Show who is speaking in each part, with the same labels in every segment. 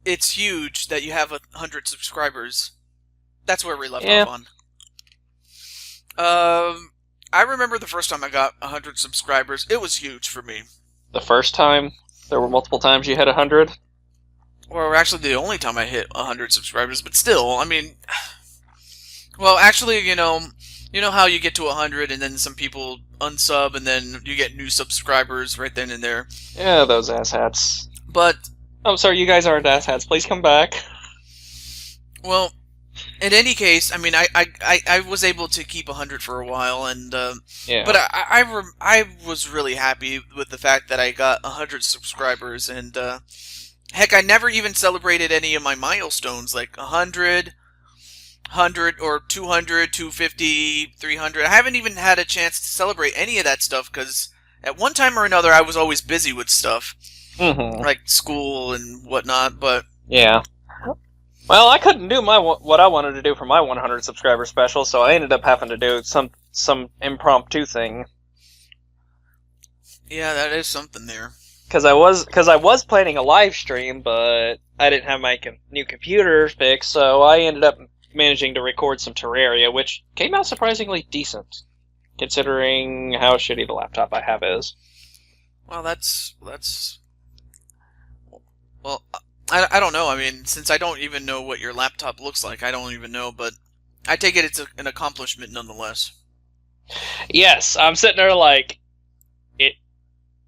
Speaker 1: it's huge that you have 100 subscribers. That's where we left off on. I remember the first time I got 100 subscribers. It was huge for me.
Speaker 2: The first time? There were multiple times you hit 100?
Speaker 1: Or actually the only time I hit 100 subscribers, but still, I mean... Well, actually, you know how you get to 100 and then some people unsub and then you get new subscribers right then and there?
Speaker 2: Yeah, those asshats.
Speaker 1: But...
Speaker 2: I'm sorry, you guys aren't asshats. Please come back.
Speaker 1: Well, in any case, I mean, I was able to keep 100 for a while, and
Speaker 2: yeah.
Speaker 1: But I was really happy with the fact that I got 100 subscribers, and heck, I never even celebrated any of my milestones, like 100 or 200, 250, 300. I haven't even had a chance to celebrate any of that stuff, because at one time or another, I was always busy with stuff, like school and whatnot, but...
Speaker 2: Yeah. Well, I couldn't do what I wanted to do for my 100 subscriber special, so I ended up having to do some impromptu thing.
Speaker 1: Yeah, that is something there.
Speaker 2: Because I was planning a live stream, but I didn't have my new computer fixed, so I ended up managing to record some Terraria, which came out surprisingly decent, considering how shitty the laptop I have is.
Speaker 1: Well, that's well. I don't know. I mean, since I don't even know what your laptop looks like, I don't even know, but I take it it's an accomplishment nonetheless.
Speaker 2: Yes, I'm sitting there like, it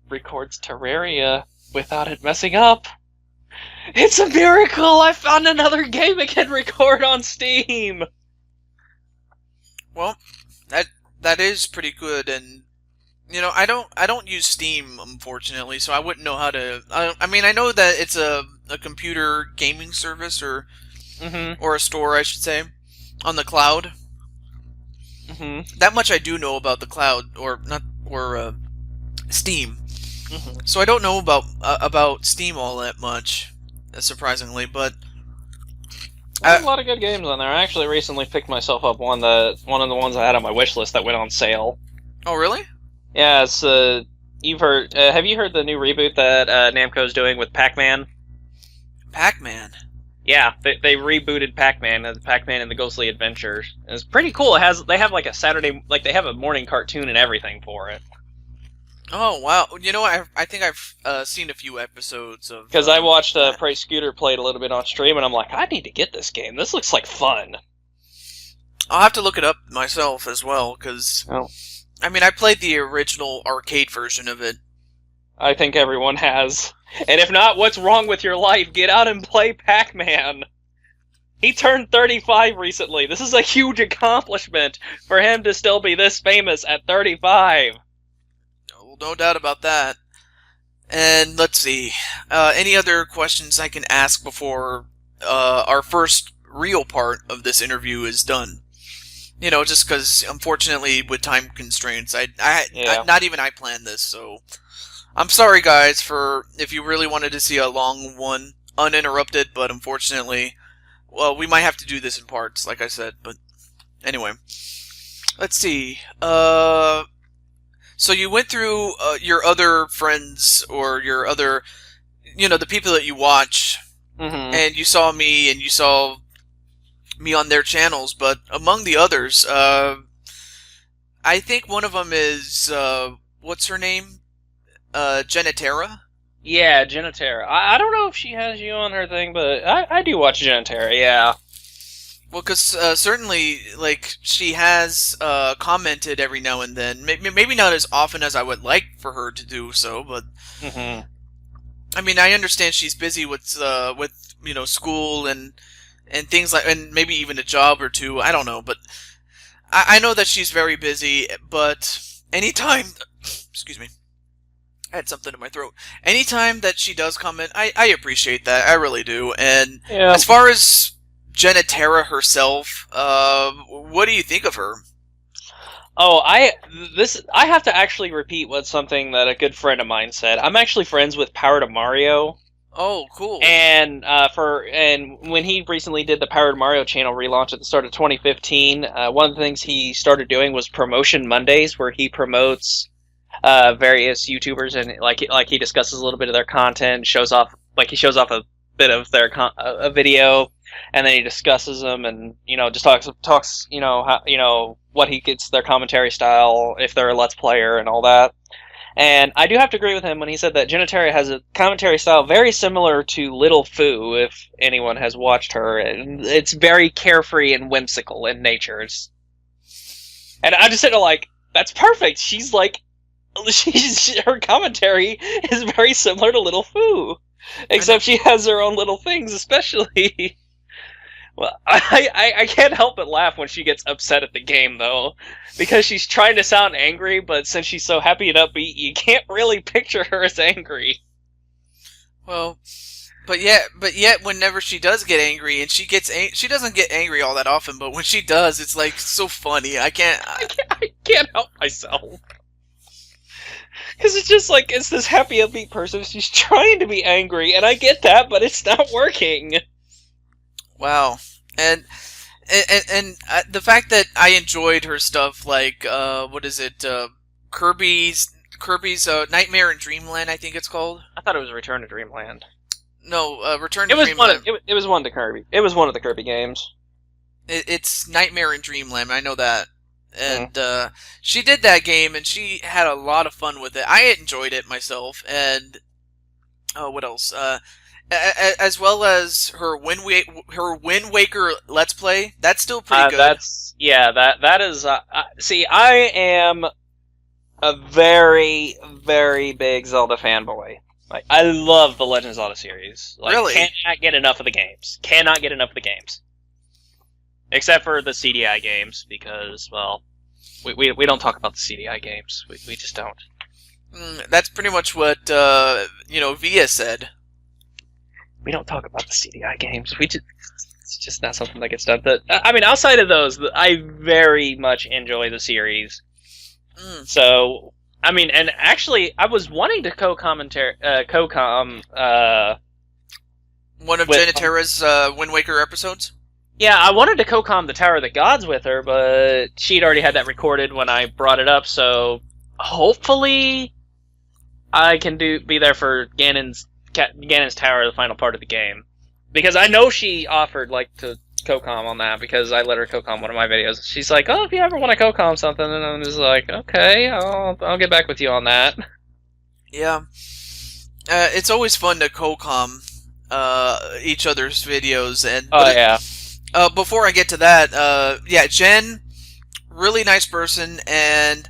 Speaker 2: records Terraria without it messing up. It's a miracle! I found another game it can record on Steam!
Speaker 1: Well, that is pretty good, and you know, I don't use Steam, unfortunately, so I wouldn't know how to... I mean, I know that it's a computer gaming service, or a store, I should say, on the cloud. That much I do know about the cloud, or Steam. So I don't know about Steam all that much, surprisingly, but...
Speaker 2: There's a lot of good games on there. I actually recently picked myself up one of the ones I had on my wish list that went on sale.
Speaker 1: Oh, really?
Speaker 2: Yeah, it's, you've heard, have you heard the new reboot that Namco's doing with PacMan?
Speaker 1: PacMan?
Speaker 2: Yeah, they rebooted PacMan, PacMan and the Ghostly Adventures. And it's pretty cool. They have like a Saturday, like they have a morning cartoon and everything for it.
Speaker 1: Oh, wow. You know, I think I've seen a few episodes of...
Speaker 2: Because I watched Prey Scooter play it a little bit on stream, and I'm like, I need to get this game. This looks like fun.
Speaker 1: I'll have to look it up myself as well, because...
Speaker 2: Oh.
Speaker 1: I mean, I played the original arcade version of it.
Speaker 2: I think everyone has. And if not, what's wrong with your life? Get out and play Pac-Man. He turned 35 recently. This is a huge accomplishment for him to still be this famous at 35.
Speaker 1: Well, no doubt about that. And let's see. Any other questions I can ask before our first real part of this interview is done? You know, just because, unfortunately, with time constraints, not even I planned this, so... I'm sorry, guys, for if you really wanted to see a long one, uninterrupted, but unfortunately, well, we might have to do this in parts, like I said, but anyway. Let's see. So you went through your other friends, or your other, you know, the people that you watch, and you saw me, and you saw... me on their channels, but among the others, I think one of them is, what's her name? Jenettera?
Speaker 2: Yeah, JennaTara. I don't know if she has you on her thing, but I do watch JennaTara, yeah.
Speaker 1: Well, because certainly, like, she has commented every now and then. Maybe not as often as I would like for her to do so, but... I mean, I understand she's busy with you know, school and things like, and maybe even a job or two, I don't know, but I know that she's very busy, but anytime, excuse me, I had something in my throat, anytime that she does comment, I appreciate that, I really do, and as far as JennaTara herself, what do you think of her?
Speaker 2: Oh, I have to actually repeat something that a good friend of mine said. I'm actually friends with Power to Mario.
Speaker 1: Oh, cool.
Speaker 2: And when he recently did the Power to Mario channel relaunch at the start of 2015, one of the things he started doing was Promotion Mondays, where he promotes various YouTubers and like he discusses a little bit of their content, shows off a bit of their a video, and then he discusses them, and just talks how, what he gets their commentary style, if they're a Let's Player, and all that. And I do have to agree with him when he said that Jenettera has a commentary style very similar to Little Foo, if anyone has watched her. And it's very carefree and whimsical in nature. And I just said, like, that's perfect. She's like, her commentary is very similar to Little Foo, except she has her own little things, especially. Well, I can't help but laugh when she gets upset at the game, though, because she's trying to sound angry, but since she's so happy and upbeat, you can't really picture her as angry.
Speaker 1: Well, but yet, whenever she does get angry, and she doesn't get angry all that often, but when she does, it's like so funny. I can't
Speaker 2: help myself. Because it's just like, it's this happy, upbeat person. She's trying to be angry, and I get that, but it's not working.
Speaker 1: Wow, and the fact that I enjoyed her stuff, like what is it, Kirby's Nightmare in Dreamland, I think it's called.
Speaker 2: I thought it was Return to Dreamland.
Speaker 1: No, Return to Dreamland.
Speaker 2: It was one of the Kirby. It was one of the Kirby games.
Speaker 1: It's Nightmare in Dreamland. I know that, and she did that game, and she had a lot of fun with it. I enjoyed it myself, and what else? As well as her Wind Waker Let's Play. That's still pretty good.
Speaker 2: That is. See, I am a very, very big Zelda fanboy. Like, I love the Legend of Zelda series. Like,
Speaker 1: really?
Speaker 2: Cannot get enough of the games. Cannot get enough of the games. Except for the CDI games, because, well, we don't talk about the CDI games. We just don't.
Speaker 1: That's pretty much what Via said.
Speaker 2: We don't talk about the CDI games. It's just not something that gets done. But I mean, outside of those, I very much enjoy the series. So, I mean, and actually, I was wanting to CoCom
Speaker 1: one of Jenettera's Wind Waker episodes.
Speaker 2: Yeah, I wanted to CoCom the Tower of the Gods with her, but she'd already had that recorded when I brought it up. So hopefully, I can be there for Ganon's Tower, the final part of the game, because I know she offered to CoCom on that, because I let her CoCom one of my videos. She's like, "Oh, if you ever want to CoCom something," and I'm just like, "Okay, I'll get back with you on that." Yeah,
Speaker 1: it's always fun to CoCom each other's videos, and before I get to that, Jen, really nice person, and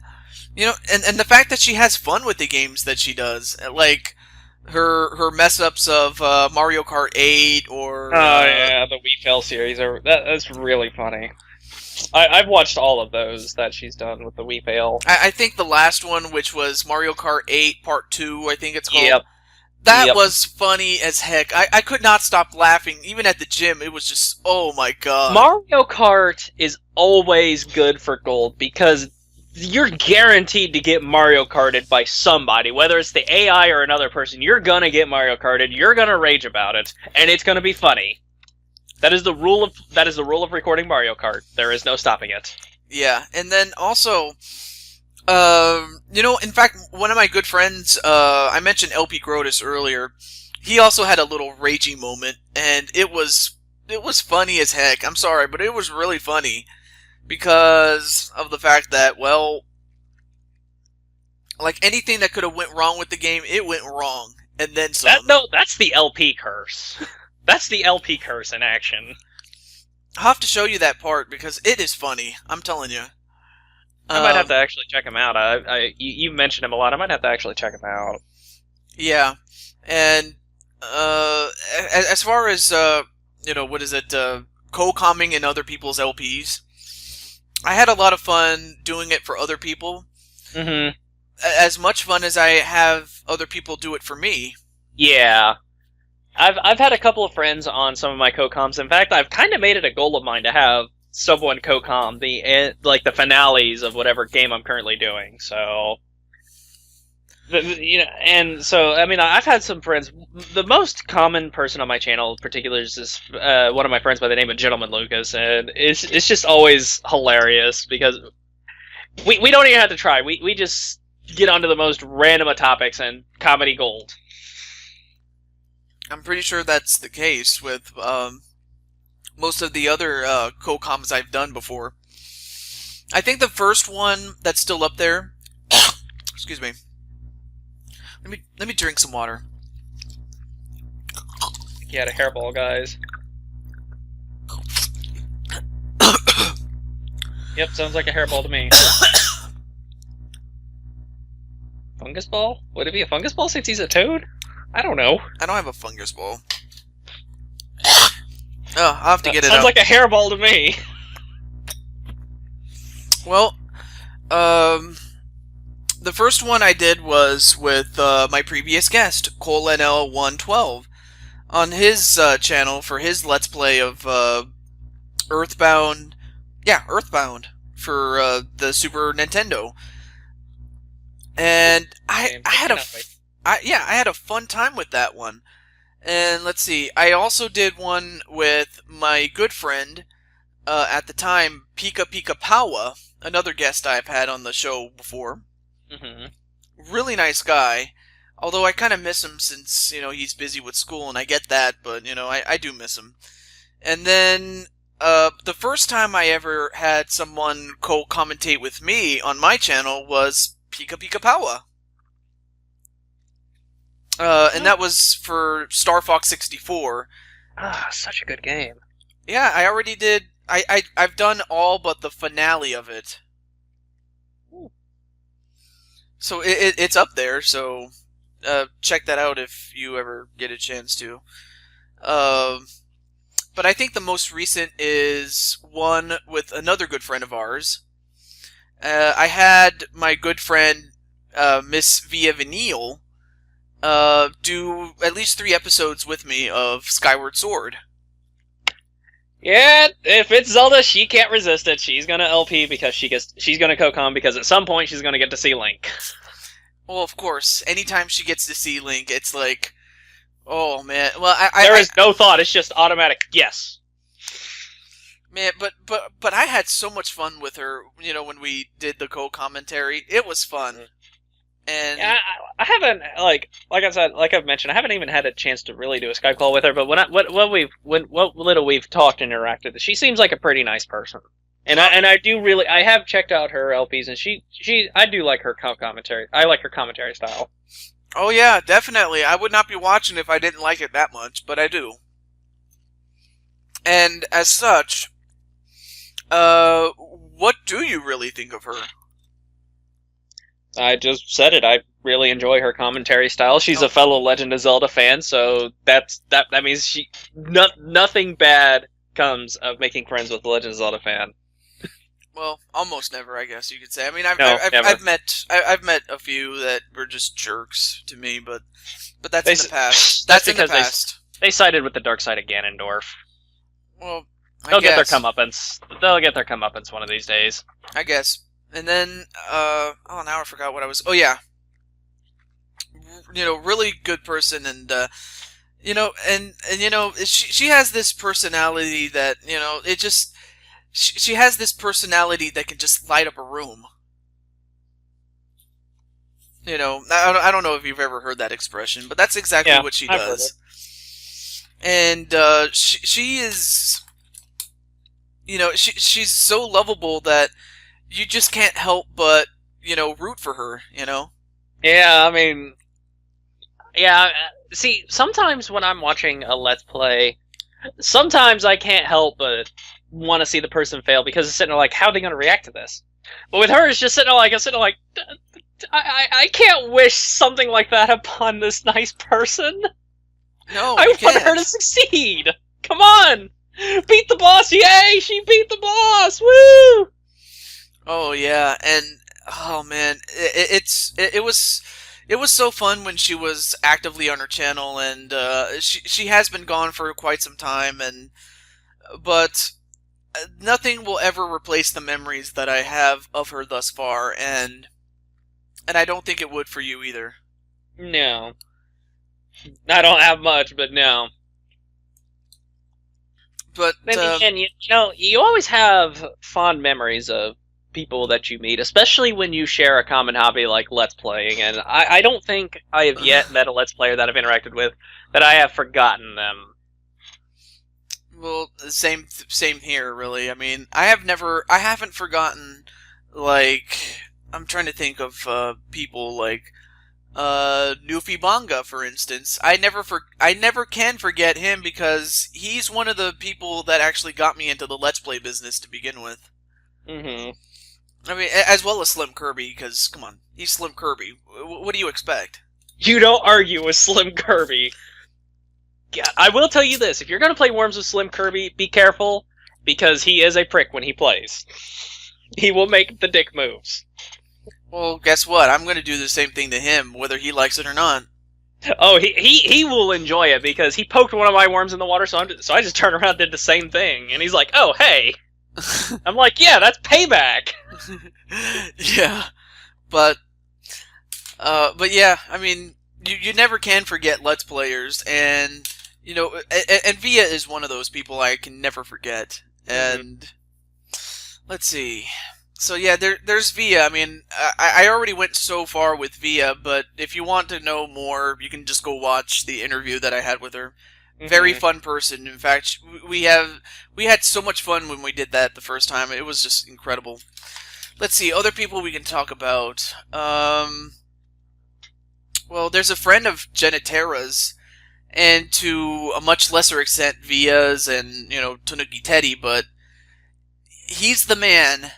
Speaker 1: and the fact that she has fun with the games that she does, like her mess ups of Mario Kart 8 or
Speaker 2: the Wii Fail series. That's really funny. I've watched all of those that she's done with the Wii Fail.
Speaker 1: I think the last one, which was Mario Kart 8 Part 2, I think it's called. That was funny as heck. I could not stop laughing. Even at the gym, it was just, oh my god.
Speaker 2: Mario Kart is always good for gold, because you're guaranteed to get Mario Karted by somebody. Whether it's the AI or another person, you're gonna get Mario Karted, you're gonna rage about it, and it's gonna be funny. That is the rule of recording Mario Kart. There is no stopping it.
Speaker 1: Yeah, and then also, in fact, one of my good friends, I mentioned LP Grotus earlier, he also had a little raging moment, and it was funny as heck. I'm sorry, but it was really funny, because of the fact that, well, like anything that could have went wrong with the game, it went wrong, and then some.
Speaker 2: That's the LP curse. That's the LP curse in action.
Speaker 1: I'll have to show you that part, because it is funny, I'm telling you.
Speaker 2: I might have to actually check him out. You mentioned him a lot. I might have to actually check him out.
Speaker 1: Yeah, and as far as co-comming in other people's LPs, I had a lot of fun doing it for other people.
Speaker 2: Mm-hmm.
Speaker 1: As much fun as I have other people do it for me.
Speaker 2: Yeah. I've had a couple of friends on some of my co-coms. In fact, I've kind of made it a goal of mine to have someone co-com the finales of whatever game I'm currently doing. So, and so I mean, I've had some friends. The most common person on my channel, in particular, is this one of my friends by the name of Gentleman Lucas, and it's just always hilarious, because we don't even have to try. We just get onto the most random of topics and comedy gold.
Speaker 1: I'm pretty sure that's the case with most of the other CoComs I've done before. I think the first one that's still up there. Excuse me. Let me drink some water.
Speaker 2: You had a hairball, guys. Yep, sounds like a hairball to me. Fungus ball? Would it be a fungus ball since he's a toad? I don't know.
Speaker 1: I don't have a fungus ball. Oh, I'll have to get it out.
Speaker 2: Sounds like a hairball to me.
Speaker 1: Well, the first one I did was with my previous guest, ColeNL112, on his channel for his Let's Play of Earthbound. Yeah, Earthbound for the Super Nintendo. And I had a fun time with that one. And let's see, I also did one with my good friend at the time, Pika Pika Powa, another guest I've had on the show before. Mm-hmm. Really nice guy. Although I kind of miss him since, he's busy with school, and I get that, but, I do miss him. And then, the first time I ever had someone co-commentate with me on my channel was Pika Pika Powa. And that was for RawkHawk64.
Speaker 2: Ah, such a good game.
Speaker 1: Yeah, I already did. I've done all but the finale of it. Ooh. So it's up there, so check that out if you ever get a chance to. But I think the most recent is one with another good friend of ours. I had my good friend, Miss Via Vanille, do at least 3 episodes with me of Skyward Sword.
Speaker 2: Yeah, if it's Zelda, she can't resist it. She's gonna LP because she's gonna CoCom because at some point she's gonna get to see Link.
Speaker 1: Well, of course. Anytime she gets to see Link, it's like, oh man. Well,
Speaker 2: there is no thought. It's just automatic. Yes.
Speaker 1: Man, but I had so much fun with her. When we did the co-commentary, it was fun. And
Speaker 2: yeah, I haven't like I said, like I've mentioned, I haven't even had a chance to really do a Skype call with her. But what little we've talked and interacted, she seems like a pretty nice person. And I have checked out her LPs, and I do like her commentary. I like her commentary style.
Speaker 1: Oh yeah, definitely. I would not be watching if I didn't like it that much, but I do. And as such, what do you really think of her?
Speaker 2: I just said it. I really enjoy her commentary style. She's a fellow Legend of Zelda fan, so that means nothing bad comes of making friends with a Legend of Zelda fan.
Speaker 1: Well, almost never, I guess you could say. I mean, I've met a few that were just jerks to me, but that's in the past. That's in the past.
Speaker 2: They sided with the dark side of Ganondorf.
Speaker 1: Well,
Speaker 2: they'll get their comeuppance. They'll get their comeuppance one of these days.
Speaker 1: I guess. And then, now I forgot what I was. Oh yeah, really good person, and she has this personality that it just. She has this personality that can just light up a room. I don't know if you've ever heard that expression, but that's exactly what she does. And she is, she's so lovable that you just can't help but root for her.
Speaker 2: Yeah, I mean, yeah. See, sometimes when I'm watching a Let's Play, sometimes I can't help but want to see the person fail because it's sitting there like, how are they going to react to this? But with her, it's just sitting there like, I can't wish something like that upon this nice person.
Speaker 1: No,
Speaker 2: I want her to succeed. Come on, beat the boss! Yay, she beat the boss! Woo!
Speaker 1: Oh yeah, and oh man, it was so fun when she was actively on her channel, and she has been gone for quite some time, but nothing will ever replace the memories that I have of her thus far, and I don't think it would for you either.
Speaker 2: No. I don't have much, but no.
Speaker 1: But
Speaker 2: then again, you always have fond memories of people that you meet, especially when you share a common hobby like Let's Playing, and I don't think I have yet met a Let's Player that I've interacted with that I have forgotten them.
Speaker 1: Well, same here, really. I mean, I haven't forgotten, like, I'm trying to think of people like NewfieBangaa, for instance. I never can forget him because he's one of the people that actually got me into the Let's Play business to begin with.
Speaker 2: Mm-hmm.
Speaker 1: I mean, as well as Slim Kirby, because, come on, he's Slim Kirby. What do you expect?
Speaker 2: You don't argue with Slim Kirby. Yeah, I will tell you this, if you're going to play Worms with Slim Kirby, be careful, because he is a prick when he plays. He will make the dick moves.
Speaker 1: Well, guess what? I'm going to do the same thing to him, whether he likes it or not.
Speaker 2: Oh, he will enjoy it, because he poked one of my worms in the water, so I just turned around and did the same thing, and he's like, oh, hey! I'm like, yeah, that's payback!
Speaker 1: Yeah, but yeah, I mean, you never can forget Let's Players, and, you know, and Via is one of those people I can never forget, and, let's see, so yeah, there's Via. I mean, I already went so far with Via, but if you want to know more, you can just go watch the interview that I had with her. Very fun person. In fact, we had so much fun when we did that the first time. It was just incredible. Let's see, other people we can talk about. Well, there's a friend of Jenettera's, and to a much lesser extent Via's and, you know, Tanuki Teddy, but he's the man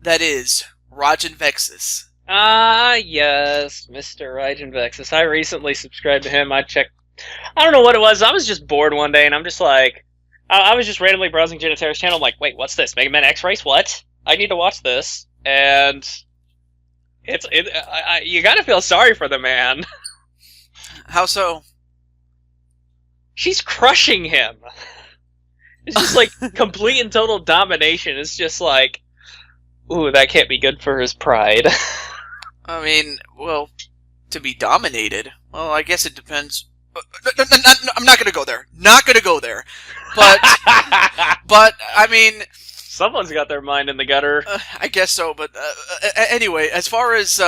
Speaker 1: that is RaijinVexis.
Speaker 2: Ah, yes, Mr. RaijinVexis. I recently subscribed to him. I don't know what it was. I was just bored one day, and I'm just like, I was just randomly browsing Jenettera's channel. I'm like, wait, what's this? Mega Man X-Race? What? I need to watch this. And you gotta feel sorry for the man.
Speaker 1: How so?
Speaker 2: She's crushing him. It's just like complete and total domination. It's just like, ooh, that can't be good for his pride.
Speaker 1: I mean, well, to be dominated, well, I guess it depends. I'm not gonna go there. Not gonna go there. But, I mean,
Speaker 2: someone's got their mind in the gutter.
Speaker 1: I guess so. But anyway, as far as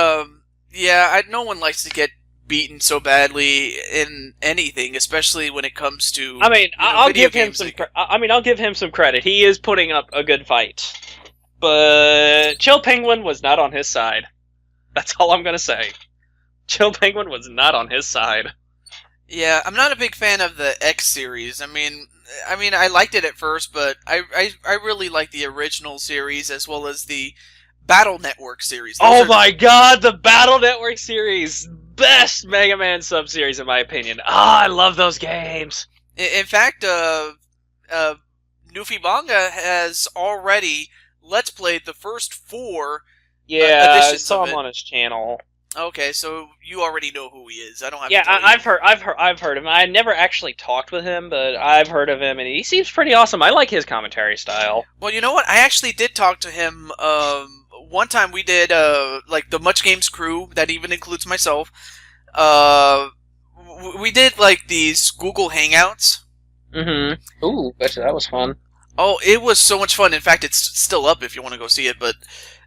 Speaker 1: yeah, no one likes to get beaten so badly in anything, especially when it comes to. I mean,
Speaker 2: I'll give him some. I'll give him some credit. He is putting up a good fight, but Chill Penguin was not on his side. That's all I'm gonna say. Chill Penguin was not on his side.
Speaker 1: Yeah, I'm not a big fan of the X series. I mean, I liked it at first, but I really like the original series as well as the Battle Network series.
Speaker 2: Oh my god, the Battle Network series! Best Mega Man sub-series in my opinion. I love those games!
Speaker 1: In fact, NewfieBangaa has already Let's Played the first 4 editions
Speaker 2: I saw him on his channel.
Speaker 1: Okay, so you already know who he is. I don't have to
Speaker 2: Yeah,
Speaker 1: tell you.
Speaker 2: I've heard of him. I never actually talked with him, but I've heard of him, and he seems pretty awesome. I like his commentary style.
Speaker 1: Well, you know what? I actually did talk to him. One time we did like the Much Games crew, that even includes myself. We did like these Google Hangouts.
Speaker 2: Mm-hmm. Ooh, that was fun.
Speaker 1: Oh, it was so much fun. In fact, it's still up if you want to go see it. But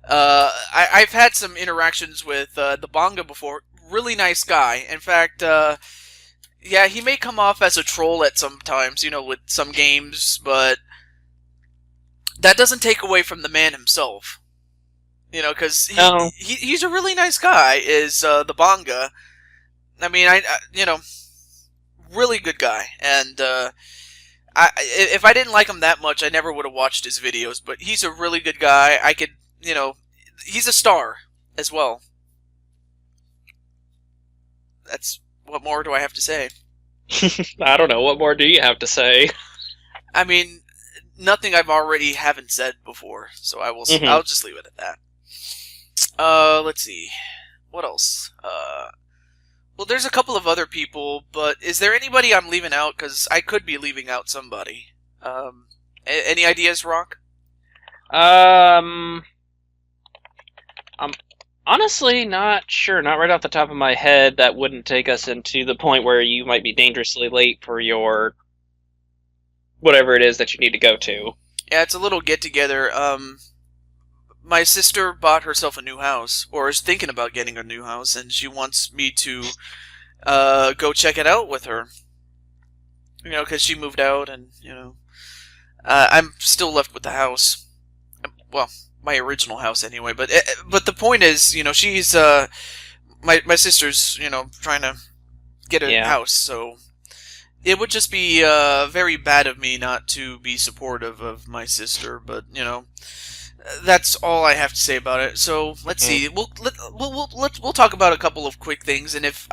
Speaker 1: I've had some interactions with the Banga before. Really nice guy. In fact, yeah, he may come off as a troll at some times, you know, with some games, but that doesn't take away from the man himself. You know, because he's a really nice guy, is the Banga. I mean, you know, really good guy. And if I didn't like him that much, I never would have watched his videos, but he's a really good guy. I could, you know, he's a star as well. That's, what more do I have to say?
Speaker 2: I don't know, what more do you have to say?
Speaker 1: I mean, nothing I've already haven't said before, so I will. I'll just leave it at that. Let's see, what else? Well, there's a couple of other people, but is there anybody I'm leaving out? Because I could be leaving out somebody. Any ideas, Rawk?
Speaker 2: I'm honestly not sure. Not right off the top of my head. That wouldn't take us into the point where you might be dangerously late for your whatever it is that you need to go to.
Speaker 1: Yeah, it's a little get-together. my sister bought herself a new house, or is thinking about getting a new house, and she wants me to go check it out with her. Because she moved out, and I'm still left with the house. Well, my original house anyway. But the point is, she's my sister's trying to get a house, so it would just be very bad of me not to be supportive of my sister. But that's all I have to say about it. So let's see. We'll talk about a couple of quick things, and if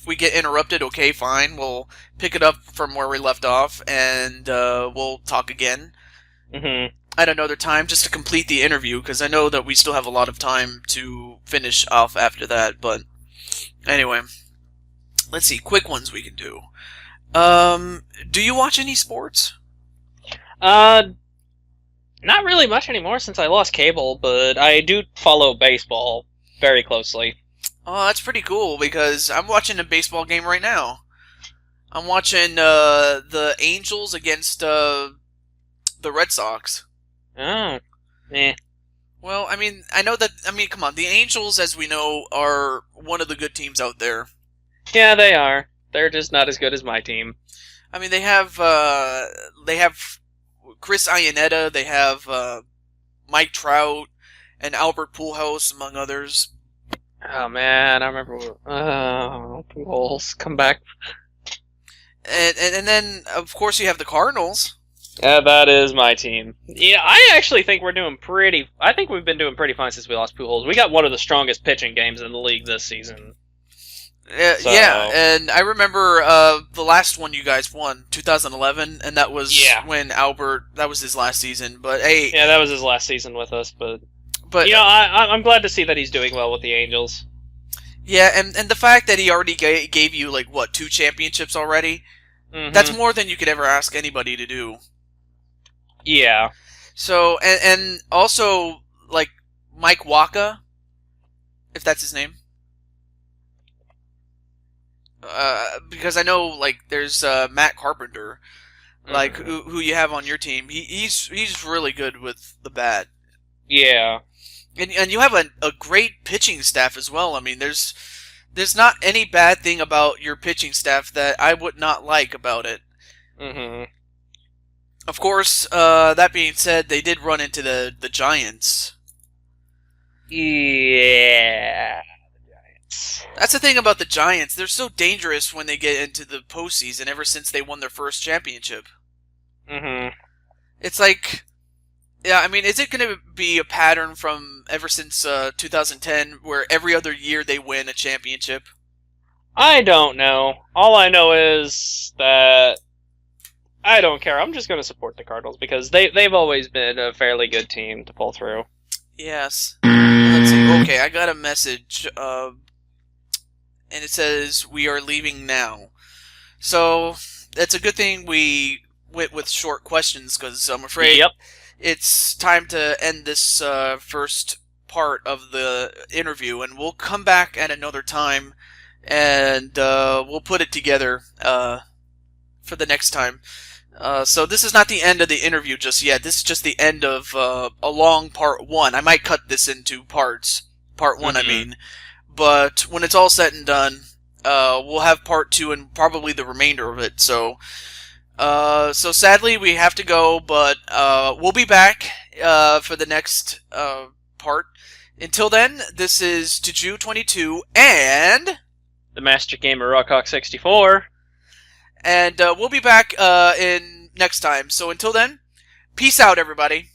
Speaker 1: we get interrupted, okay, fine. We'll pick it up from where we left off, and we'll talk again at another time just to complete the interview, because I know that we still have a lot of time to finish off after that. But anyway, let's see. Quick ones we can do. Do you watch any sports?
Speaker 2: Not really much anymore since I lost cable, but I do follow baseball very closely.
Speaker 1: Oh, that's pretty cool, because I'm watching a baseball game right now. I'm watching the Angels against the Red Sox.
Speaker 2: Oh, eh.
Speaker 1: Well, I know that. Come on, the Angels, as we know, are one of the good teams out there.
Speaker 2: Yeah, they are. They're just not as good as my team.
Speaker 1: They have Chris Iannetta, they have Mike Trout, and Albert Pujols, among others.
Speaker 2: Oh man, I remember. Pujols, come back.
Speaker 1: And then of course you have the Cardinals.
Speaker 2: Yeah, that is my team. Yeah, I actually think we're doing pretty. I think we've been doing pretty fine since we lost Pujols. We got one of the strongest pitching games in the league this season.
Speaker 1: Yeah, and I remember the last one you guys won, 2011, and that was when Albert. That was his last season. But hey,
Speaker 2: yeah, that was his last season with us. But I'm glad to see that he's doing well with the Angels.
Speaker 1: Yeah, and the fact that he already gave you 2 championships already. That's more than you could ever ask anybody to do.
Speaker 2: Yeah.
Speaker 1: So and also Mike Waka, if that's his name. Because I know there's Matt Carpenter, who you have on your team. He's really good with the bat.
Speaker 2: Yeah.
Speaker 1: And you have a great pitching staff as well. There's not any bad thing about your pitching staff that I would not like about it. Of course, that being said, they did run into the Giants.
Speaker 2: Yeah.
Speaker 1: That's the thing about the Giants. They're so dangerous when they get into the postseason ever since they won their first championship. It's is it going to be a pattern from ever since 2010 where every other year they win a championship?
Speaker 2: I don't know. All I know is that I don't care. I'm just going to support the Cardinals because they've always been a fairly good team to pull through.
Speaker 1: Yes. Let's see. Okay, I got a message. And it says, "We are leaving now." So, it's a good thing we went with short questions, because I'm afraid it's time to end this first part of the interview, and we'll come back at another time, and we'll put it together for the next time. So this is not the end of the interview just yet. This is just the end of a long part 1. I might cut this into parts. Part 1, I mean. But when it's all said and done, we'll have part 2 and probably the remainder of it. So sadly we have to go, but we'll be back for the next part. Until then, this is TehJew22 and
Speaker 2: the Master Gamer RawkHawk64,
Speaker 1: and we'll be back in next time. So until then, peace out, everybody.